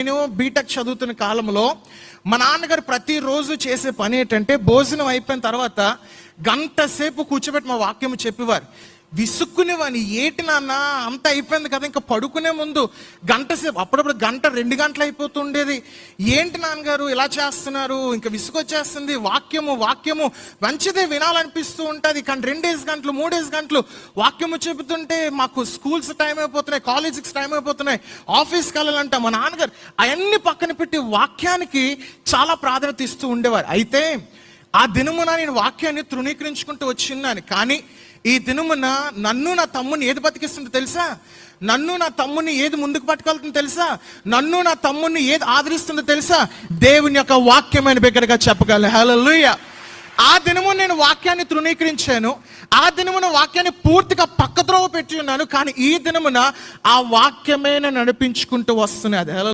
నేను బీటెక్ చదువుతున్న కాలంలో మా నాన్నగారు ప్రతిరోజు చేసే పని ఏంటంటే, భోజనం అయిపోయిన తర్వాత గంట సేపు కూర్చోబెట్టి మా వాక్యం చెప్పేవారు. విసుక్కునేవాని, ఏటి నాన్న అంత అయిపోయింది కదా, ఇంకా పడుకునే ముందు గంట సేపు, అప్పుడప్పుడు గంట 2 గంటలు అయిపోతుండేది. ఏంటి నాన్నగారు ఇలా చేస్తున్నారు, ఇంకా విసుగొచ్చేస్తుంది, వాక్యము మంచిదే, వినాలనిపిస్తూ ఉంటుంది, కానీ 2 గంటలు 3 గంటలు వాక్యము చెబుతుంటే మాకు స్కూల్స్ టైం అయిపోతున్నాయి, కాలేజీకి టైం అయిపోతున్నాయి, ఆఫీస్కి వెళ్ళాలంట. మా నాన్నగారు అవన్నీ పక్కన పెట్టి వాక్యానికి చాలా ప్రాధాన్యత ఇస్తూ ఉండేవారు. అయితే ఆ దినమున నేను వాక్యాన్ని తృణీకరించుకుంటూ వచ్చిన్నాను. కానీ ఈ దినమున నన్ను నా తమ్ముని ఏది బతికిస్తుందో తెలుసా? నన్ను నా తమ్ముని ఏది ముందుకు పట్టుకెళ్తుందో తెలుసా? నన్ను నా తమ్ముని ఏది ఆదరిస్తుందో తెలుసా? దేవుని యొక్క వాక్యమైన బిగ్గరగా చెప్పగలను. హల్లెలూయా. ఆ దినము నేను వాక్యాన్ని తృణీకరించాను, ఆ దినమున వాక్యాన్ని పూర్తిగా పక్కద్రోవ పెట్టి ఉన్నాను. కానీ ఈ దినమున ఆ వాక్యమే నడిపించుకుంటూ వస్తున్నది.